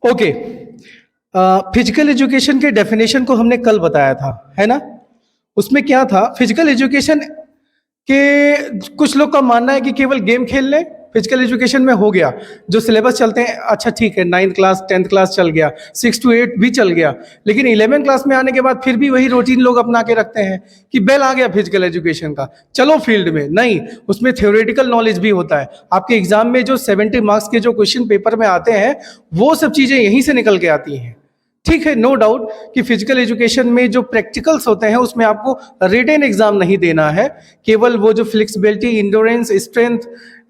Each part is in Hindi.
ओके, फिजिकल एजुकेशन के डेफिनेशन को हमने कल बताया था, है ना? उसमें क्या था, फिजिकल एजुकेशन के कुछ लोग का मानना है कि केवल गेम खेल लें फिजिकल एजुकेशन में हो गया। जो सिलेबस चलते हैं, अच्छा ठीक है, 9th क्लास 10th क्लास चल गया, 6 to 8 भी चल गया, लेकिन 11th क्लास में आने के बाद फिर भी वही रूटीन लोग अपना के रखते हैं कि बेल आ गया फिजिकल एजुकेशन का, चलो फील्ड में। नहीं, उसमें थ्योरेटिकल नॉलेज भी होता है। आपके एग्जाम में जो 70 मार्क्स के जो क्वेश्चन पेपर में आते हैं, वो सब चीजें यहीं से निकल के आती हैं। ठीक है, नो डाउट कि फिजिकल एजुकेशन में जो प्रैक्टिकल्स होते हैं उसमें आपको रिटन एग्जाम नहीं देना है, केवल वो जो फ्लेक्सिबिलिटी, इंडोरेंस, स्ट्रेंथ,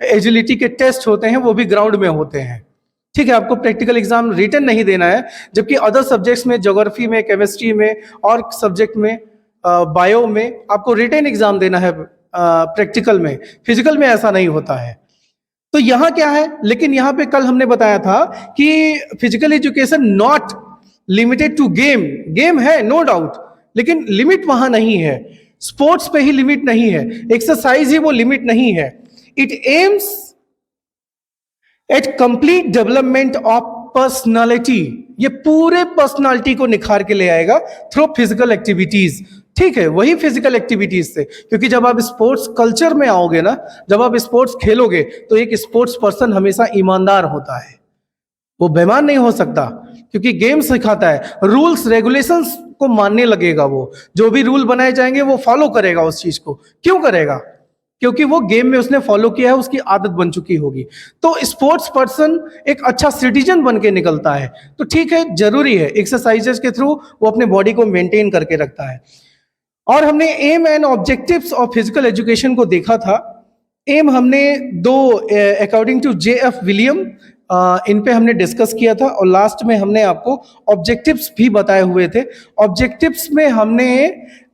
एजिलिटी के टेस्ट होते हैं वो भी ग्राउंड में होते हैं। ठीक है, आपको प्रैक्टिकल एग्जाम रिटन नहीं देना है, जबकि अदर सब्जेक्ट्स में, ज्योग्राफी में, केमिस्ट्री में और सब्जेक्ट में, बायो में आपको रिटन एग्जाम देना है प्रैक्टिकल में। फिजिकल में ऐसा नहीं होता है। तो यहाँ क्या है, लेकिन यहाँ पे कल हमने बताया था कि physical education not limited to game. Game है नो डाउट, लेकिन लिमिट वहां नहीं है। स्पोर्ट्स पे ही लिमिट नहीं है, एक्सरसाइज ही वो लिमिट नहीं है। It aims at complete development of personality. ये पूरे पर्सनालिटी को निखार के ले आएगा थ्रू फिजिकल एक्टिविटीज। ठीक है, वही फिजिकल एक्टिविटीज से, क्योंकि जब आप स्पोर्ट्स कल्चर में आओगे ना, जब आप स्पोर्ट्स खेलोगे, तो एक स्पोर्ट्स पर्सन हमेशा ईमानदार होता है, वो बेईमान नहीं हो सकता, क्योंकि गेम सिखाता है, रूल्स रेगुलेशंस को मानने लगेगा। वो जो भी रूल बनाए जाएंगे वो फॉलो करेगा उस चीज को। क्यों करेगा? क्योंकि वो गेम में उसने फॉलो किया है, उसकी आदत बन चुकी होगी। तो स्पोर्ट्स पर्सन एक अच्छा सिटीजन बन के निकलता है। तो ठीक है, जरूरी है, एक्सरसाइजेस के थ्रू वो अपने बॉडी को मेंटेन करके रखता है। और हमने aim and objectives of physical education को देखा था। एम हमने दो, अकॉर्डिंग टू JF विलियम, इन पे हमने डिस्कस किया था, और लास्ट में हमने आपको ऑब्जेक्टिव्स भी बताए हुए थे। ऑब्जेक्टिव्स में हमने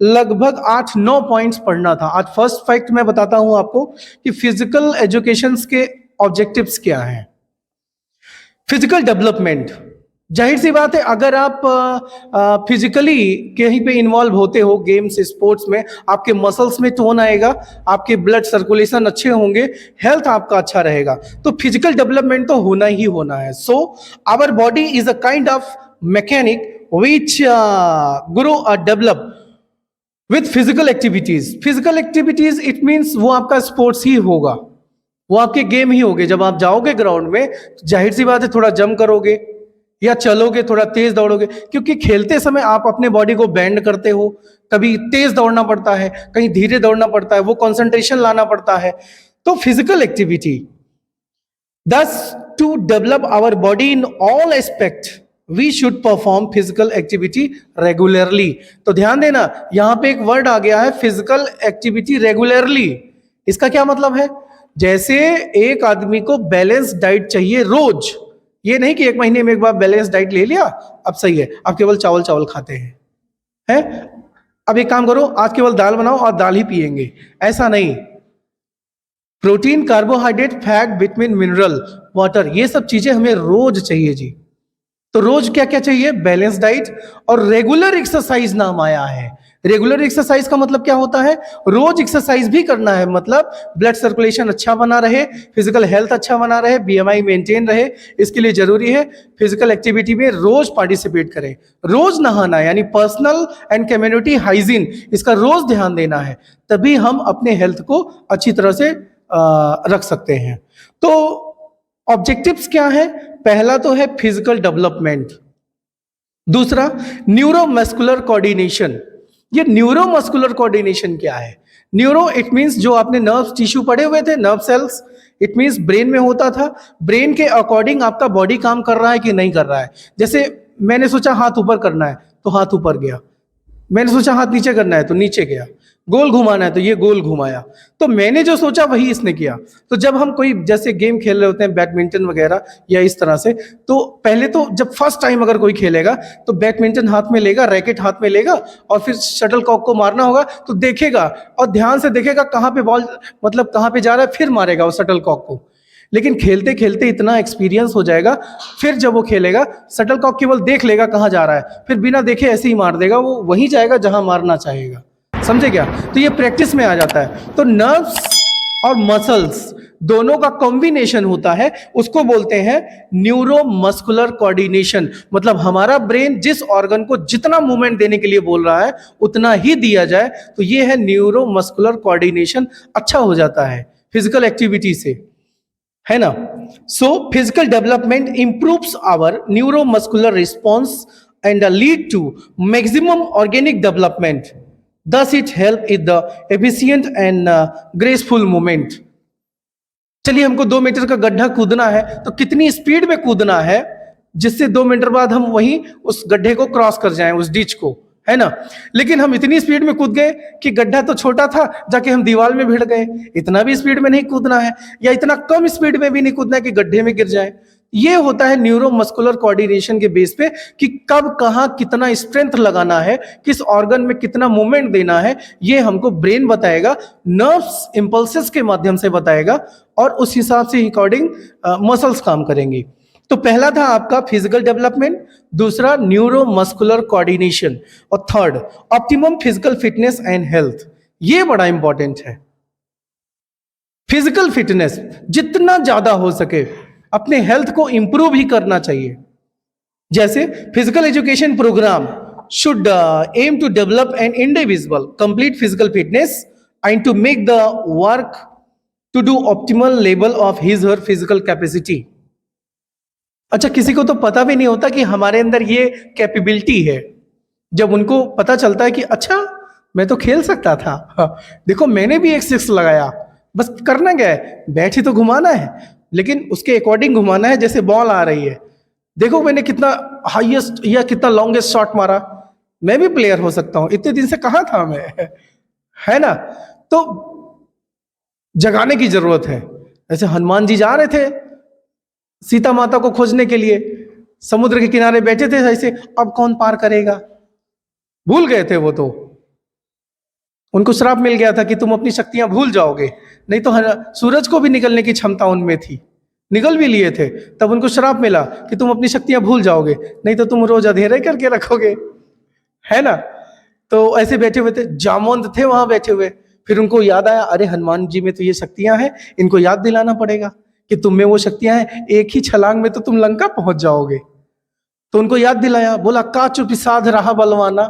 लगभग 8-9 पॉइंट्स पढ़ना था। आज फर्स्ट फैक्ट मैं बताता हूं आपको कि फिजिकल एजुकेशन के ऑब्जेक्टिव्स क्या हैं। फिजिकल डेवलपमेंट, जाहिर सी बात है, अगर आप फिजिकली कहीं पे इन्वॉल्व होते हो गेम्स स्पोर्ट्स में, आपके मसल्स में टोन आएगा, आपके ब्लड सर्कुलेशन अच्छे होंगे, हेल्थ आपका अच्छा रहेगा, तो फिजिकल डेवलपमेंट तो होना ही होना है। So our body is a kind of mechanic which grow और develop with physical activities. Physical activities it means वो आपका स्पोर्ट्स ही होगा, वो आपके गेम ही होंगे। जब आप जाओगे ग्राउंड में, जाहिर सी बात है थोड़ा जंप करोगे या चलोगे, थोड़ा तेज दौड़ोगे, क्योंकि खेलते समय आप अपने बॉडी को बेंड करते हो। कभी तेज दौड़ना पड़ता है, कहीं धीरे दौड़ना पड़ता है, वो कंसंट्रेशन लाना पड़ता है। तो physical activity, thus to develop our body in all aspect we should perform physical activity regularly. तो ध्यान देना, यहां पे एक वर्ड आ गया है, फिजिकल एक्टिविटी रेगुलरली। इसका क्या मतलब है? जैसे एक आदमी को बैलेंस डाइट चाहिए रोज, ये नहीं कि 1 महीने में एक बार बैलेंस डाइट ले लिया, अब सही है, अब केवल चावल चावल खाते हैं। अब एक काम करो, आज केवल दाल बनाओ और दाल ही पिएंगे, ऐसा नहीं। Protein, carbohydrate, fat, vitamin, mineral, water, ये सब चीजें हमें रोज चाहिए जी। तो रोज क्या क्या चाहिए? बैलेंस डाइट और रेगुलर एक्सरसाइज नाम आया है। रेगुलर एक्सरसाइज का मतलब क्या होता है? रोज एक्सरसाइज भी करना है, मतलब ब्लड सर्कुलेशन अच्छा बना रहे, फिजिकल हेल्थ अच्छा बना रहे, BMI मेंटेन रहे। इसके लिए जरूरी है फिजिकल एक्टिविटी में रोज पार्टिसिपेट करें। रोज नहाना, यानी पर्सनल एंड कम्युनिटी हाइजीन, इसका रोज ध्यान देना है, तभी हम अपने हेल्थ को अच्छी तरह से रख सकते हैं। तो ऑब्जेक्टिव्स क्या है? पहला तो है फिजिकल डेवलपमेंट, दूसरा न्यूरोमस्कुलर कोऑर्डिनेशन। ये न्यूरोमस्कुलर कोऑर्डिनेशन क्या है? न्यूरो इट मींस जो आपने नर्व टिश्यू पढ़े हुए थे, nerve cells, it means brain में होता था। ब्रेन के अकॉर्डिंग आपका बॉडी काम कर रहा है कि नहीं कर रहा है। जैसे मैंने सोचा हाथ ऊपर करना है तो हाथ ऊपर गया, मैंने सोचा हाथ नीचे करना है तो नीचे गया, गोल घुमाना है तो ये गोल घुमाया। तो मैंने जो सोचा वही इसने किया। तो जब हम कोई जैसे गेम खेल रहे होते हैं, बैडमिंटन वगैरह या इस तरह से, तो पहले तो जब फर्स्ट टाइम अगर कोई खेलेगा तो बैडमिंटन हाथ में लेगा, रैकेट हाथ में लेगा, और फिर शटल कॉक को मारना होगा तो देखेगा और ध्यान से देखेगा कहाँ पे बॉल, मतलब कहाँ पे जा रहा है, फिर मारेगा वो शटल कॉक को। लेकिन खेलते खेलते इतना एक्सपीरियंस हो जाएगा, फिर जब वो खेलेगा शटल कॉक केवल देख लेगा कहाँ जा रहा है, फिर बिना देखे ऐसे ही मार देगा, वो वहीं जाएगा जहां मारना चाहेगा। समझे क्या? तो ये प्रैक्टिस में आ जाता है। तो नर्व्स और मसल्स दोनों का कॉम्बिनेशन होता है, उसको बोलते हैं न्यूरोमस्कुलर कोऑर्डिनेशन। मतलब हमारा ब्रेन जिस ऑर्गन को जितना मूवमेंट देने के लिए बोल रहा है उतना ही दिया जाए, तो ये है न्यूरोमस्कुलर कोऑर्डिनेशन। अच्छा हो जाता है फिजिकल एक्टिविटी से, है ना। So physical development improves our neuromuscular response and lead to maximum organic development. Thus it help in the efficient and graceful movement। चलिए, हमको 2 मीटर का गड्ढा कूदना है, तो कितनी स्पीड में कूदना है जिससे 2 मीटर बाद हम वहीं उस गड्ढे को क्रॉस कर जाएं, उस डिच को, है ना। लेकिन हम इतनी स्पीड में कूद गए कि गड्ढा तो छोटा था, जाके हम दीवार में भिड़ गए। इतना भी स्पीड में नहीं कूदना है, या इतना कम स्पीड में भी नहीं कूदना है कि गड्ढे में गिर जाए। ये होता है न्यूरोमस्कुलर कोऑर्डिनेशन के बेस पे कि कब कहां कितना स्ट्रेंथ लगाना है, किस ऑर्गन में कितना मूवमेंट देना है, ये हमको ब्रेन बताएगा, नर्व्स इंपल्सेस के माध्यम से बताएगा, और उस हिसाब से अकॉर्डिंग मसल्स काम करेंगी। तो पहला था आपका फिजिकल डेवलपमेंट, दूसरा न्यूरोमस्कुलर कोऑर्डिनेशन, और third optimum physical fitness and health. ये बड़ा इंपॉर्टेंट है। फिजिकल फिटनेस जितना ज्यादा हो सके अपने हेल्थ को इंप्रूव ही करना चाहिए। जैसे physical education programme should aim to develop an individual complete physical fitness and to make the work to do optimal level of his her physical capacity. अच्छा, किसी को तो पता भी नहीं होता कि हमारे अंदर ये कैपेबिलिटी है। जब उनको पता चलता है कि अच्छा मैं तो खेल सकता था, देखो मैंने भी एक सिक्स लगाया, बस करना क्या है, बैट ही तो घुमाना है, लेकिन उसके अकॉर्डिंग घुमाना है जैसे बॉल आ रही है। देखो मैंने कितना हाईएस्ट या कितना लॉन्गेस्ट शॉट मारा, मैं भी प्लेयर हो सकता हूं, इतने दिन से कहां था मैं, है ना। तो जगाने की जरूरत है। ऐसे हनुमान जी जा रहे थे सीता माता को खोजने के लिए, समुद्र के किनारे बैठे थे ऐसे, अब कौन पार करेगा, भूल गए थे वो। तो उनको श्राप मिल गया था कि तुम अपनी शक्तियां भूल जाओगे, नहीं तो सूरज को भी निकलने की क्षमता उनमें थी, निकल भी लिए थे, तब उनको श्राप मिला कि तुम अपनी शक्तियां भूल जाओगे, नहीं तो तुम रोज अंधेरे करके रखोगे, है ना। तो ऐसे बैठे हुए थे, जामवंत थे वहां बैठे हुए। फिर उनको याद आया, अरे हनुमान जी में तो ये शक्तियां हैं, इनको याद दिलाना पड़ेगा कि तुम में वो शक्तियां हैं, एक ही छलांग में तो तुम लंका पहुंच जाओगे। तो उनको याद दिलाया, बोला का चुप साध रहा बलवाना,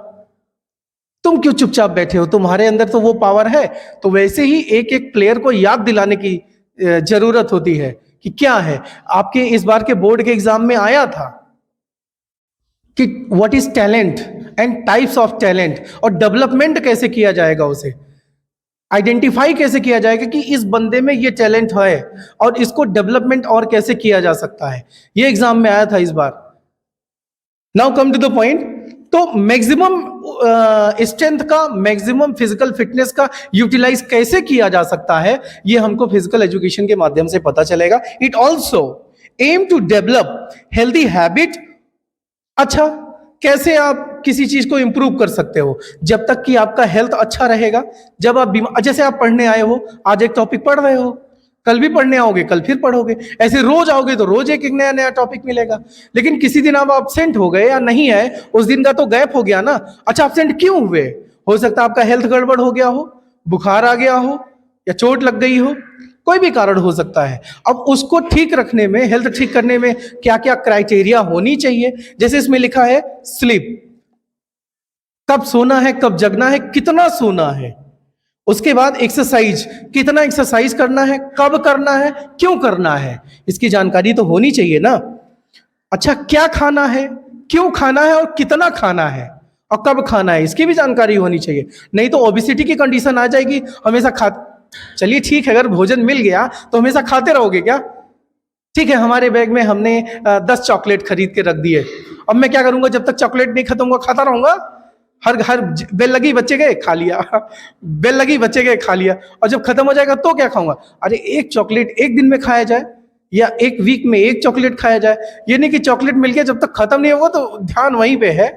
तुम क्यों चुपचाप बैठे हो, तुम्हारे अंदर तो वो पावर है। तो वैसे ही एक एक प्लेयर को याद दिलाने की जरूरत होती है कि क्या है। आपके इस बार के बोर्ड के एग्जाम में आया था कि what is talent and types of talent, और डेवलपमेंट कैसे किया जाएगा, उसे आइडेंटिफाई कैसे किया जाएगा कि इस बंदे में ये टैलेंट है और इसको डेवलपमेंट और कैसे किया जा सकता है। ये एग्जाम में आया था इस बार। Now come to the point. तो मैक्सिमम स्ट्रेंथ का, मैक्सिमम फिजिकल फिटनेस का यूटिलाइज कैसे किया जा सकता है, ये हमको फिजिकल एजुकेशन के माध्यम से पता चलेगा। It also aim to develop healthy habit. अच्छा, कैसे आप किसी चीज को इंप्रूव कर सकते हो, जब तक कि आपका हेल्थ अच्छा रहेगा। जब आप जैसे आप पढ़ने आए हो, आज एक टॉपिक पढ़ रहे हो, कल भी पढ़ने आओगे, कल फिर पढ़ोगे, ऐसे रोज आओगे तो रोज एक एक नया नया टॉपिक मिलेगा। लेकिन किसी दिन आप एब्सेंट हो गए या नहीं आए, उस दिन का तो गैप हो गया ना। अच्छा, एब्सेंट क्यों हुए, हो सकता है आपका हेल्थ गड़बड़ हो गया हो, बुखार आ गया हो, या चोट लग गई हो, कोई भी कारण हो सकता है। अब उसको ठीक रखने में, हेल्थ ठीक करने में क्या क्या क्राइटेरिया होनी चाहिए, जैसे इसमें लिखा है स्लीप, कब सोना है, कब जगना है, कितना सोना है। उसके बाद एक्सरसाइज, कितना एक्सरसाइज करना है, कब करना है, क्यों करना है, इसकी जानकारी तो होनी चाहिए ना। अच्छा, क्या खाना है, क्यों खाना है, और कितना खाना है, और कब खाना है, इसकी भी जानकारी होनी चाहिए। नहीं तो ओबेसिटी की कंडीशन आ जाएगी, हमेशा खा। चलिए ठीक है, अगर भोजन मिल गया तो हमेशा खाते रहोगे क्या। ठीक है, हमारे बैग में हमने 10 चॉकलेट खरीद के रख दिए, अब मैं क्या करूंगा, जब तक चॉकलेट नहीं खत्म होगा खाता रहूंगा। हर बेल लगी बच्चे गए खा लिया, बेल लगी बच्चे गए खा लिया, और जब खत्म हो जाएगा तो क्या खाऊंगा। अरे एक चॉकलेट एक दिन में खाया जाए, या एक वीक में एक चॉकलेट खाया जाए। ये नहीं कि चॉकलेट मिल गया, जब तक खत्म नहीं होगा तो ध्यान वहीं पे है।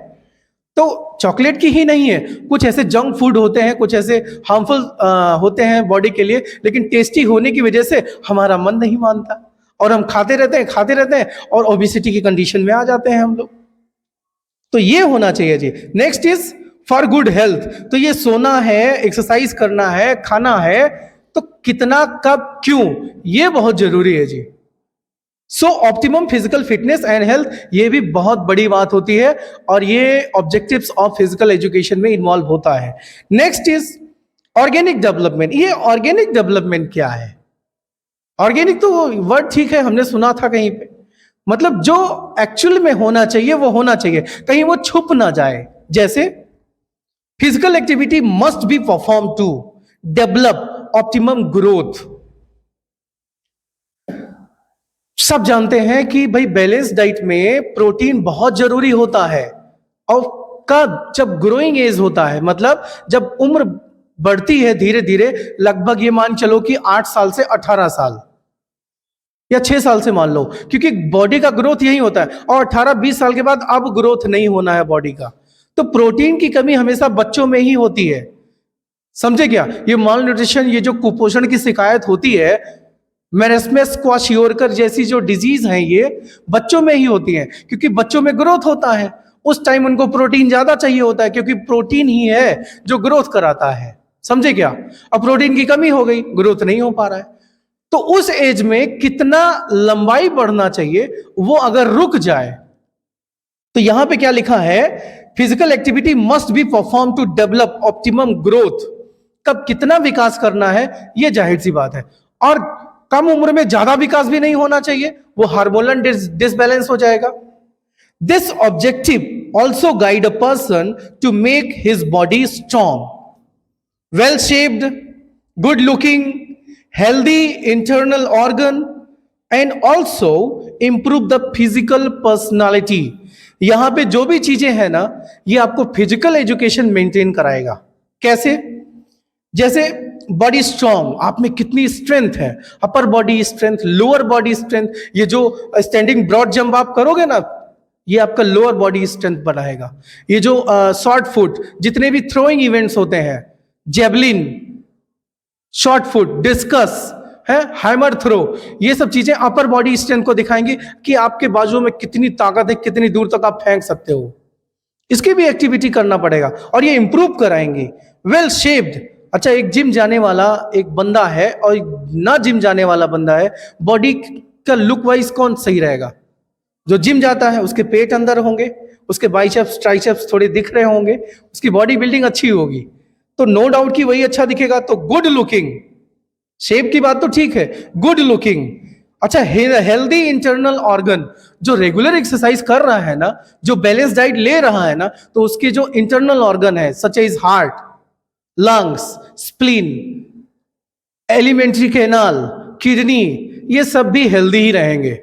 तो चॉकलेट की ही नहीं है, कुछ ऐसे जंक फूड होते हैं, कुछ ऐसे हार्मफुल होते हैं बॉडी के लिए, लेकिन टेस्टी होने की वजह से हमारा मन नहीं मानता, और हम खाते रहते हैं, और ओबेसिटी की कंडीशन में आ जाते हैं हम लोग। तो ये होना चाहिए जी। Next is for good health. तो ये सोना है, एक्सरसाइज करना है, खाना है, तो कितना, कब, क्यों, ये बहुत जरूरी है जी। So optimum physical fitness and health, ये भी बहुत बड़ी बात होती है और ये ऑब्जेक्टिव्स ऑफ फिजिकल एजुकेशन में इन्वॉल्व होता है। Next is organic development. ये ऑर्गेनिक डेवलपमेंट क्या है? ऑर्गेनिक तो वर्ड ठीक है, हमने सुना था कहीं पे, मतलब जो एक्चुअल में होना चाहिए वो होना चाहिए, कहीं वो छुप ना जाए। जैसे physical activity must be perform to develop optimum growth. सब जानते हैं कि भाई बैलेंस डाइट में प्रोटीन बहुत जरूरी होता है। और कब? जब ग्रोइंग एज होता है, मतलब जब उम्र बढ़ती है धीरे धीरे, लगभग ये मान चलो कि 8 साल से 18 साल या 6 साल से मान लो, क्योंकि बॉडी का ग्रोथ यही होता है। और 18-20 साल के बाद अब ग्रोथ नहीं होना है बॉडी का। तो प्रोटीन की कमी हमेशा बच्चों में ही होती है, समझे क्या? ये माल न्यूट्रिशन, ये जो कुपोषण की शिकायत होती है, मेरेस्मेस क्वाशियोरकर जैसी जो डिजीज हैं, ये बच्चों में ही होती हैं, क्योंकि बच्चों में ग्रोथ होता है। उस टाइम उनको प्रोटीन ज्यादा चाहिए होता है, क्योंकि प्रोटीन ही है जो ग्रोथ कराता है, समझे क्या? अब प्रोटीन की कमी हो गई, ग्रोथ नहीं हो पा रहा है। तो उस एज में कितना लंबाई बढ़ना चाहिए, वो अगर रुक जाए, तो यहां पे क्या लिखा है? Physical activity must be perform to develop optimum growth. कब कितना विकास करना है, ये जाहिर सी बात है। और कम उम्र में ज्यादा विकास भी नहीं होना चाहिए, वो हार्मोनल डिसबैलेंस हो जाएगा। This objective also guide a person to make his body strong, well shaped, good looking, healthy internal organ and also improve the physical personality। यहां पे जो भी चीजें हैं ना, ये आपको फिजिकल एजुकेशन मेंटेन कराएगा। कैसे? जैसे बॉडी स्ट्रांग, आप में कितनी स्ट्रेंथ है, upper body strength, lower body strength. ये जो स्टैंडिंग ब्रॉड जंप आप करोगे ना, ये आपका लोअर बॉडी स्ट्रेंथ बढ़ाएगा। ये जो शॉर्ट फुट, जितने भी थ्रोइंग इवेंट्स होते हैं, जेवलिन, शॉर्ट फुट, डिस्कस है, हैमर थ्रो, ये सब चीजें अपर बॉडी स्ट्रेंथ को दिखाएंगी कि आपके बाजुओं में कितनी ताकत है, कितनी दूर तक आप फेंक सकते हो। इसकी भी एक्टिविटी करना पड़ेगा और ये इंप्रूव कराएंगे। वेल शेप्ड, अच्छा एक जिम जाने वाला एक बंदा है और ना जिम जाने वाला बंदा है, बॉडी का लुक वाइज कौन सही रहेगा? जो जिम जाता है उसके पेट अंदर होंगे, उसके बाइसेप्स ट्राइसेप्स थोड़े दिख रहे होंगे, उसकी बॉडी बिल्डिंग अच्छी होगी, तो नो डाउट कि वही अच्छा दिखेगा। तो गुड लुकिंग, शेप की बात तो ठीक है, गुड लुकिंग। अच्छा हेल्दी इंटरनल ऑर्गन, जो रेगुलर एक्सरसाइज कर रहा है ना, जो बैलेंस डाइट ले रहा है ना, तो उसके जो इंटरनल ऑर्गन है such as heart, lungs, spleen, alimentary canal, kidney, ये सब भी हेल्दी ही रहेंगे।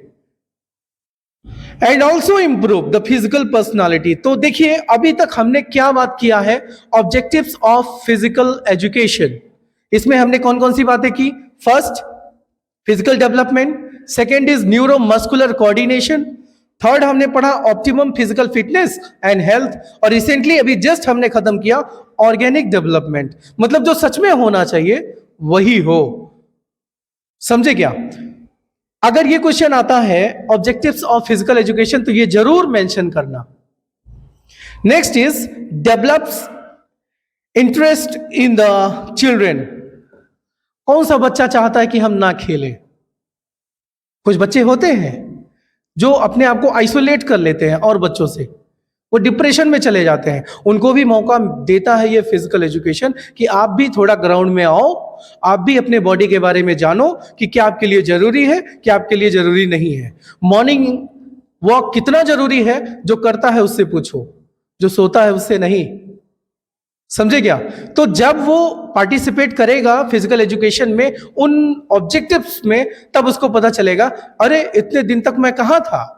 And also improve the physical personality. तो देखिए अभी तक हमने क्या बात किया है? Objectives of physical education. इसमें हमने कौन कौन सी बातें की? First, physical development. Second is neuromuscular coordination. Third हमने पढ़ा optimum physical fitness and health. और रिसेंटली अभी जस्ट हमने खत्म किया ऑर्गेनिक डेवलपमेंट, मतलब जो सच में होना चाहिए वही हो। समझे क्या? अगर ये क्वेश्चन आता है ऑब्जेक्टिव्स ऑफ फिजिकल एजुकेशन, तो ये जरूर मेंशन करना। Next is develops interest in the children. कौन सा बच्चा चाहता है कि हम ना खेलें? कुछ बच्चे होते हैं जो अपने आप को आइसोलेट कर लेते हैं और बच्चों से, वो डिप्रेशन में चले जाते हैं। उनको भी मौका देता है ये फिजिकल एजुकेशन कि आप भी थोड़ा ग्राउंड में आओ, आप भी अपने बॉडी के बारे में जानो कि क्या आपके लिए जरूरी है, क्या आपके लिए जरूरी नहीं है। मॉर्निंग वॉक कितना जरूरी है, जो करता है उससे पूछो, जो सोता है उससे नहीं। समझे क्या? तो जब वो पार्टिसिपेट करेगा फिजिकल एजुकेशन में, उन ऑब्जेक्टिव्स में, तब उसको पता चलेगा अरे इतने दिन तक मैं कहाँ था,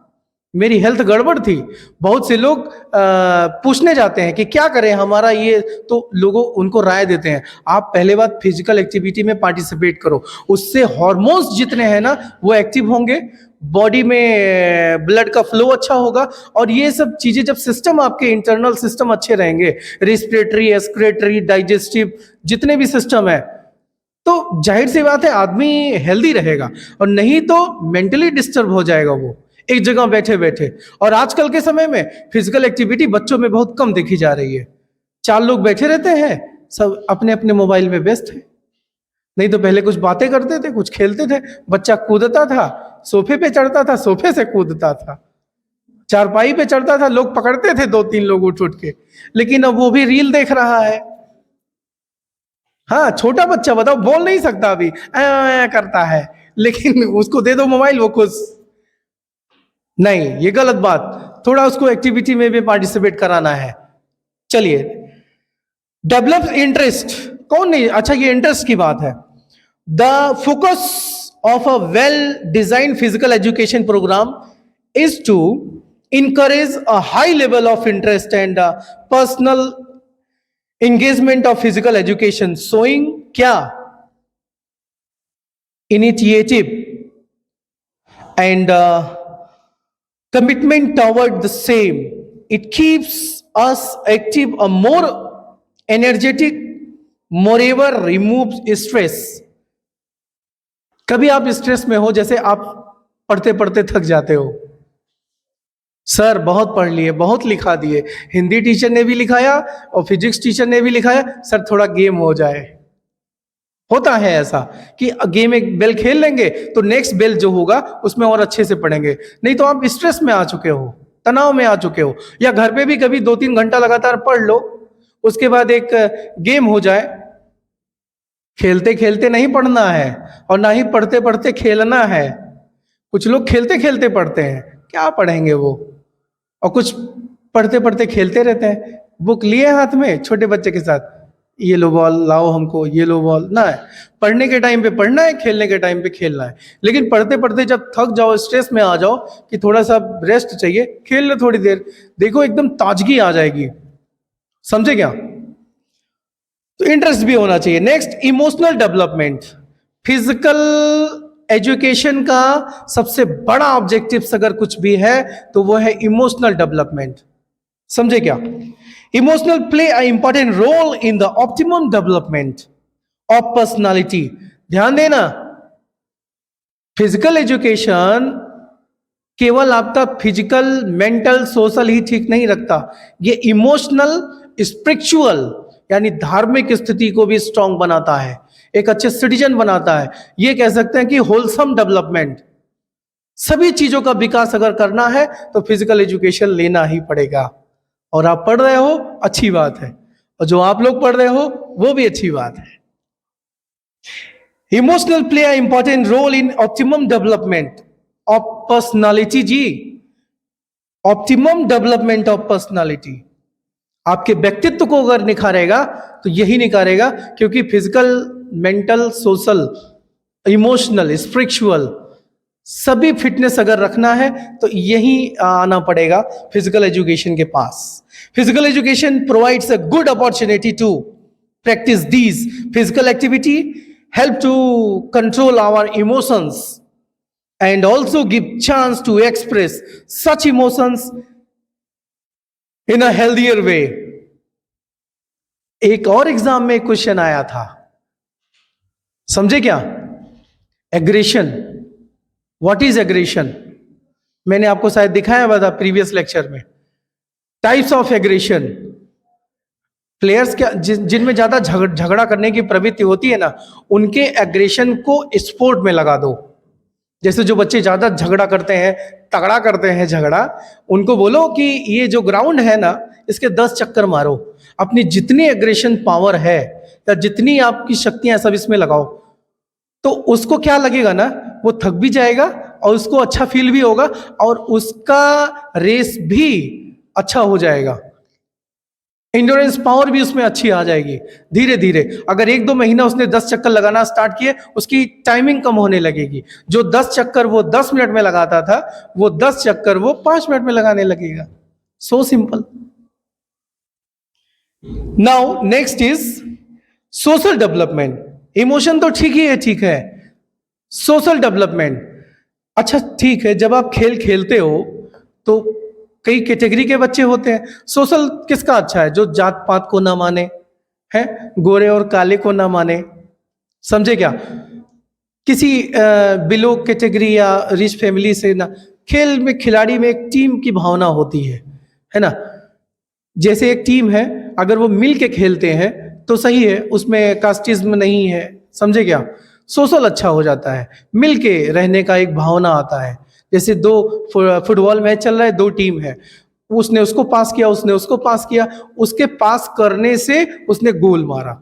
मेरी हेल्थ गड़बड़ थी। बहुत से लोग पूछने जाते हैं कि क्या करें हमारा ये, तो लोगों उनको राय देते हैं आप पहले बात फिजिकल एक्टिविटी में पार्टिसिपेट करो, उससे हार्मोन्स जितने हैं ना वो एक्टिव होंगे, बॉडी में ब्लड का फ्लो अच्छा होगा, और ये सब चीजें जब सिस्टम आपके इंटरनल सिस्टम अच्छे रहेंगे, रिस्पिरेटरी, एक्सक्रेटरी, डाइजेस्टिव, जितने भी सिस्टम है, तो जाहिर सी बात है आदमी हेल्दी रहेगा। और नहीं तो मेंटली डिस्टर्ब हो जाएगा वो एक जगह बैठे बैठे। और आजकल के समय में फिजिकल एक्टिविटी बच्चों में बहुत कम देखी जा रही है। 4 लोग बैठे रहते हैं, सब अपने अपने मोबाइल में व्यस्त हैं। नहीं तो पहले कुछ बातें करते थे, कुछ खेलते थे, बच्चा कूदता था, सोफे पे चढ़ता था, सोफे से कूदता था, चारपाई पे चढ़ता था, लोग पकड़ते थे, दो तीन लोग उठ उठ के। लेकिन अब वो भी रील देख रहा है। हाँ, छोटा बच्चा बताओ, बोल नहीं सकता अभी, करता है, लेकिन उसको दे दो मोबाइल, वो खुश। नहीं, ये गलत बात। थोड़ा उसको एक्टिविटी में भी पार्टिसिपेट कराना है। चलिए, डेवलप इंटरेस्ट। कौन नहीं, अच्छा ये इंटरेस्ट की बात है। The focus of a well design physical education programme is to encourage a high level of interest and personal engagement of physical education, showing क्या initiative and commitment toward the same. It keeps us active, a more energetic, moreover removes stress. कभी आप स्ट्रेस में हो, जैसे आप पढ़ते पढ़ते थक जाते हो, सर बहुत पढ़ लिए, बहुत लिखा दिए, हिंदी टीचर ने भी लिखाया और फिजिक्स टीचर ने भी लिखाया, सर थोड़ा गेम हो जाए। होता है ऐसा कि गेम एक बेल खेल लेंगे तो नेक्स्ट बेल जो होगा उसमें और अच्छे से पढ़ेंगे। नहीं तो आप स्ट्रेस में आ चुके हो, तनाव में आ चुके हो, या घर पे भी कभी 2-3 घंटा लगातार पढ़ लो, उसके बाद एक गेम हो जाए। खेलते खेलते नहीं पढ़ना है और ना ही पढ़ते पढ़ते खेलना है। कुछ लोग खेलते खेलते पढ़ते हैं, क्या पढ़ेंगे वो, और कुछ पढ़ते पढ़ते खेलते रहते हैं, बुक लिए हाथ में छोटे बच्चे के साथ, ये लो बॉल लाओ हमको, ये लो बॉल ना है। पढ़ने के टाइम पे पढ़ना है, खेलने के टाइम पे खेलना है। लेकिन पढ़ते पढ़ते जब थक जाओ, स्ट्रेस में आ जाओ कि थोड़ा सा रेस्ट चाहिए, खेल लो थोड़ी देर, देखो एकदम ताजगी आ जाएगी। समझे क्या? तो इंटरेस्ट भी होना चाहिए। Next, emotional development. Physical education का सबसे बड़ा ऑब्जेक्टिव्स अगर कुछ भी है तो वो है इमोशनल डेवलपमेंट। समझे क्या? Emotional play a important role in the optimum development of personality. ध्यान देना, फिजिकल एजुकेशन केवल आपका फिजिकल, मेंटल, सोशल ही ठीक नहीं रखता, ये इमोशनल, स्पिरिचुअल यानी धार्मिक स्थिति को भी स्ट्रांग बनाता है, एक अच्छे सिटीजन बनाता है। ये कह सकते हैं कि होलसम डेवलपमेंट। सभी चीजों का विकास अगर करना है तो फिजिकल एजुकेशन लेना ही पड़ेगा। और आप पढ़ रहे हो, अच्छी बात है, और जो आप लोग पढ़ रहे हो वो भी अच्छी बात है। Emotional play a important role in optimum development of personality. जी, ऑप्टिमम डेवलपमेंट ऑफ पर्सनालिटी आपके व्यक्तित्व को अगर निखारेगा तो यही निखारेगा, क्योंकि physical, mental, social, emotional, spiritual सभी फिटनेस अगर रखना है तो यही आना पड़ेगा फिजिकल एजुकेशन के पास। Physical education provides a good opportunity to practice these physical activity, help to control our emotions and also give chance to express such emotions in a healthier way. एक और एग्जाम में क्वेश्चन आया था, समझे क्या? एग्रेशन। What is aggression? मैंने आपको शायद दिखाया हुआ था प्रीवियस लेक्चर में। Types of aggression. प्लेयर्स क्या, जिनमें ज्यादा झगड़ा करने की प्रवृत्ति होती है ना, उनके एग्रेशन को स्पोर्ट में लगा दो। जैसे जो बच्चे ज्यादा झगड़ा करते हैं, तगड़ा करते हैं झगड़ा, उनको बोलो कि ये जो ग्राउंड है ना, इसके 10 चक्कर मारो, अपनी जितनी एग्रेशन पावर है या जितनी आपकी शक्तियां सब इसमें लगाओ, तो उसको क्या लगेगा ना, वो थक भी जाएगा और उसको अच्छा फील भी होगा और उसका रेस भी अच्छा हो जाएगा, इंड्योरेंस पावर भी उसमें अच्छी आ जाएगी धीरे धीरे। अगर 1-2 महीना उसने 10 चक्कर लगाना स्टार्ट किए, उसकी टाइमिंग कम होने लगेगी। जो 10 चक्कर वो 10 मिनट में लगाता था, वो 10 चक्कर वो 5 मिनट में लगाने लगेगा। So simple. Now next is social development. Emotion तो ठीक ही है, ठीक है। सोशल डेवलपमेंट, अच्छा ठीक है, जब आप खेल खेलते हो तो कई कैटेगरी के बच्चे होते हैं। सोशल किसका अच्छा है? जो जात पात को ना माने, है गोरे और काले को ना माने, समझे क्या? किसी बिलो कैटेगरी या रिच फैमिली से ना। खेल में, खिलाड़ी में एक टीम की भावना होती है ना। जैसे एक टीम है, अगर वो मिल के खेलते हैं तो सही है, उसमें कास्टिज्म नहीं है, समझे क्या? सोशल अच्छा हो जाता है, मिल के रहने का एक भावना आता है। जैसे दो फुटबॉल मैच चल रहा है, दो टीम है, उसने उसको पास किया, उसने उसको पास किया, उसके पास करने से उसने गोल मारा।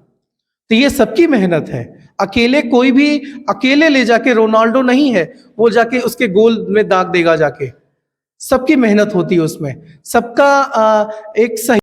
तो ये सबकी मेहनत है। अकेले कोई भी अकेले ले जाके रोनाल्डो नहीं है, वो जाके उसके गोल में दाग देगा जाके। सबकी मेहनत होती है उसमें, सबका एक सही